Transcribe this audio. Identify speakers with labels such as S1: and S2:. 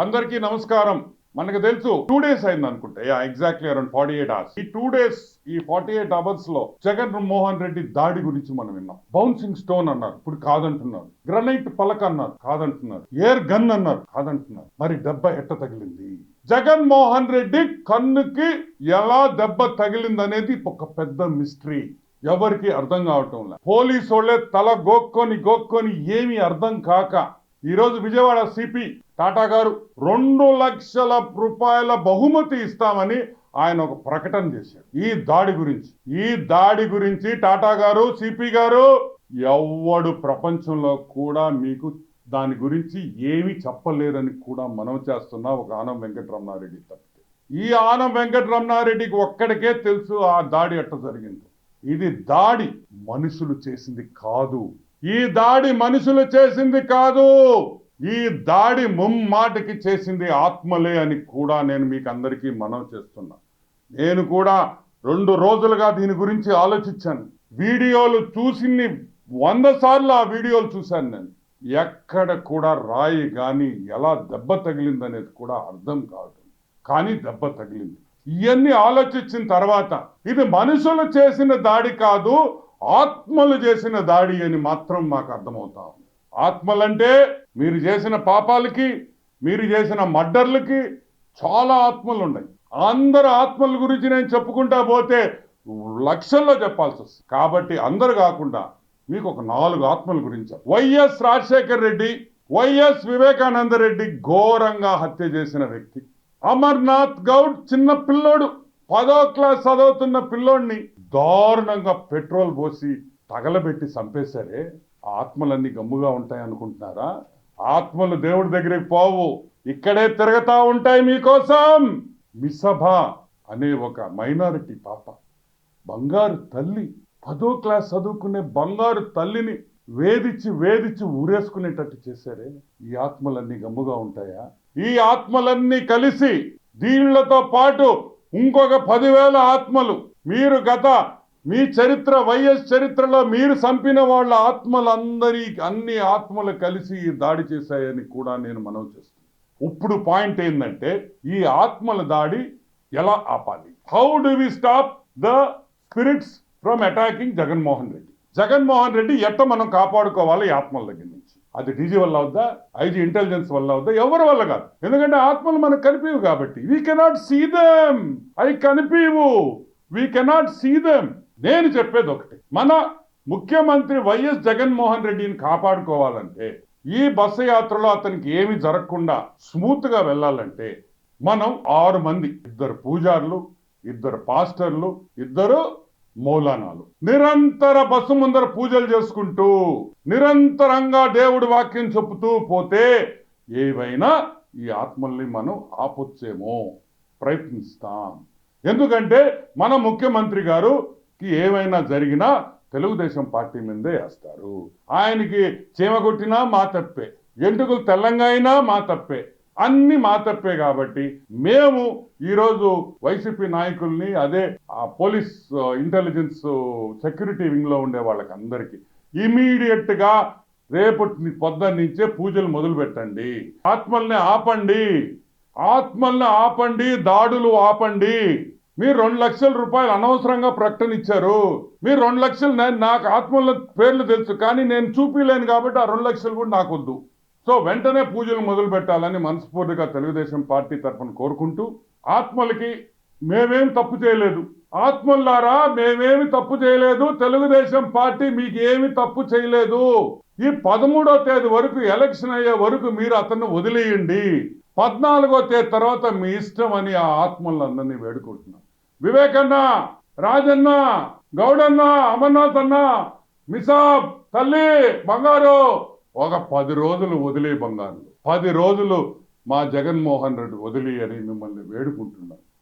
S1: అందరికీ నమస్కారం. మనకు తెలుసు 2 days అయింది అనుకుంటా. Exactly around 48 hours. ఈ 2 days, ఈ 48 hours లో జగన్మోహన్ రెడ్డి దాడి గురించి మనం విన్నాం. బౌన్సింగ్ స్టోన్ అన్నారు, ఇప్పుడు కాదంటున్నారు. గ్రనైట్ పలక అన్నారు, కాదంటున్నారు. ఎయిర్ గన్ అన్నారు, కాదంటున్నారు. మరి దెబ్బ ఎట్ట తగిలింది? జగన్మోహన్ రెడ్డి కన్నుకి ఎలా దెబ్బ తగిలింది అనేది ఒక పెద్ద మిస్టరీ. ఎవరికి అర్థం కావటం లేదు. పోలీసు వాళ్ళే తల గోక్కొని ఏమీ అర్థం కాక ఈరోజు విజయవాడ సిపి టాటా గారు 2 లక్షల రూపాయల బహుమతి ఇస్తామని ఆయన ఒక ప్రకటన చేశారు. ఈ దాడి గురించి టాటా గారు, సిపి గారు ఎవ్వడు ప్రపంచంలో కూడా మీకు దాని గురించి ఏమీ చెప్పలేరని కూడా మనం చేస్తున్నా ఒక ఆనం వెంకటరమణారెడ్డి తప్పితే. ఈ ఆనం వెంకటరమణారెడ్డికి ఒక్కడికే తెలుసు ఆ దాడి ఎట్ట జరిగిందో. ఇది దాడి మనుషులు చేసింది కాదు. ఈ దాడి మనుషులు చేసింది కాదు. ఈ దాడి ముమ్మాటికి చేసింది ఆత్మలే అని కూడా నేను మీకు అందరికీ మనవి చేస్తున్నా. నేను కూడా 2 రోజులుగా దీని గురించి ఆలోచించాను. వీడియోలు చూసి 100 సార్లు ఆ వీడియోలు చూశాను నేను. ఎక్కడ కూడా రాయి కానీ ఎలా దెబ్బ తగిలింది అనేది కూడా అర్థం కాదు. కానీ దెబ్బ తగిలింది. ఇవన్నీ ఆలోచించిన తర్వాత ఇది మనుషులు చేసిన దాడి కాదు, ఆత్మలు చేసిన దాడి అని మాత్రం మాకు అర్థమవుతా ఉంది. ఆత్మలంటే మీరు చేసిన పాపాలకి, మీరు చేసిన మర్డర్లకి చాలా ఆత్మలు ఉన్నాయి. అందరు ఆత్మల గురించి నేను చెప్పుకుంటా పోతే లక్షల్లో చెప్పాల్సి వస్తుంది. కాబట్టి అందరు కాకుండా మీకు ఒక 4 ఆత్మల గురించి. వైఎస్ రాజశేఖర్ రెడ్డి, వైఎస్ వివేకానంద రెడ్డి ఘోరంగా హత్య చేసిన వ్యక్తి. అమర్నాథ్ గౌడ్ చిన్న పిల్లోడు, 10వ క్లాస్ చదువుతున్న పిల్లోడిని దారుణంగా పెట్రోల్ పోసి తగలబెట్టి చంపేశారే. ఆత్మలన్నీ గమ్ముగా ఉంటాయి అనుకుంటున్నారా? ఆత్మలు దేవుడి దగ్గరికి పోవు, ఇక్కడే తిరుగుతా ఉంటాయి మీకోసం. మిసభ అనే ఒక మైనారిటీ పాప, బంగారు తల్లి, 10వ క్లాస్ చదువుకునే బంగారు తల్లిని వేధించి ఊరేసుకునేటట్టు చేశారే. ఈ ఆత్మలన్నీ గమ్ముగా ఉంటాయా? ఈ ఆత్మలన్నీ కలిసి దీళ్లతో పాటు ఇంకొక 10,000 ఆత్మలు మీరు మీ చరిత్ర, వైఎస్ చరిత్రలో మీరు చంపిన వాళ్ళ అన్ని ఆత్మలు కలిసి ఈ దాడి చేశాయని కూడా నేను మనవి చేస్తున్నాను. ఇప్పుడు పాయింట్ ఏంటంటే ఈ ఆత్మల దాడి ఎలా ఆపాలి? How do we stop the spirits from attacking Jaganmohan Reddy? Jaganmohan Reddy ఎట్ట మనం కాపాడుకోవాలి ఈ ఆత్మల దగ్గర నుంచి? అది డీజీ వల్ల అవుద్దా, ఐజీ ఇంటెలిజెన్స్ వల్ల అవుద్దా? ఎవరి వల్ల కాదు. ఎందుకంటే ఆత్మలు మనకు కనిపివు కాబట్టి. We cannot see them. అవి కనిపివు, వీ కెనాట్ సీ దెమ్. నేను చెప్పేది ఒకటి, మన ముఖ్యమంత్రి వైఎస్ జగన్మోహన్ రెడ్డిని కాపాడుకోవాలంటే, ఈ బస్సు యాత్రలో అతనికి ఏమి జరగకుండా స్మూత్ గా వెళ్ళాలంటే మనం 6 మంది, 2 పూజారులు, 2 పాస్టర్లు, 2 మౌలానాలు నిరంతర బస్సు ముందర పూజలు చేసుకుంటూ నిరంతరంగా దేవుడి వాక్యం చెప్పుతూ పోతే ఏవైనా ఈ ఆత్మల్ని మనం ఆపొచ్చేమో, ప్రయత్నిస్తాం. ఎందుకంటే మన ముఖ్యమంత్రి గారుకి ఏమైనా జరిగినా తెలుగుదేశం పార్టీ మీదే వేస్తారు. ఆయనకి చీమ కొట్టినా మా తప్పే, ఎంటుకలు తెల్లంగా అయినా మా తప్పే, అన్ని మా తప్పే. కాబట్టి మేము ఈరోజు వైసీపీ నాయకుల్ని, అదే ఆ పోలీస్ ఇంటెలిజెన్స్ సెక్యూరిటీ వింగ్ లో ఉండే వాళ్ళకి అందరికీ ఇమీడియట్ గా రేపటి పొద్దున్నుంచే పూజలు మొదలు పెట్టండి. ఆత్మల్ని ఆపండి, దాడులు ఆపండి. మీరు 2 లక్షల రూపాయలు అనవసరంగా ప్రకటన ఇచ్చారు. మీరు 2 లక్షలు, నాకు ఆత్మల పేర్లు తెలుసు కానీ నేను చూపిలేను కాబట్టి ఆ 2 లక్షలు కూడా నాకు వద్దు. సో వెంటనే పూజలు మొదలు పెట్టాలని మనస్ఫూర్తిగా తెలుగుదేశం పార్టీ తరఫున కోరుకుంటూ, ఆత్మలకి మేమేం తప్పు చేయలేదు, ఆత్మల్లారా మేమేమి తప్పు చేయలేదు, తెలుగుదేశం పార్టీ మీకు ఏమి తప్పు చేయలేదు. ఈ 13వ తేదీ వరకు, ఎలక్షన్ అయ్యే వరకు మీరు అతన్ని వదిలేయండి. 14వ తేదీ తర్వాత మీ ఇష్టం అని ఆ ఆత్మలందరినీ వేడుకుంటున్నాం. వివేకన్న, రాజన్న, గౌడన్న, అమర్నాథ్ అన్న, మిసాబ్ తల్లి, బంగారు, ఒక 10 రోజులు వదిలే బంగారు, 10 రోజులు మా జగన్మోహన్ రెడ్డి వదిలి అని మిమ్మల్ని వేడుకుంటున్నాం.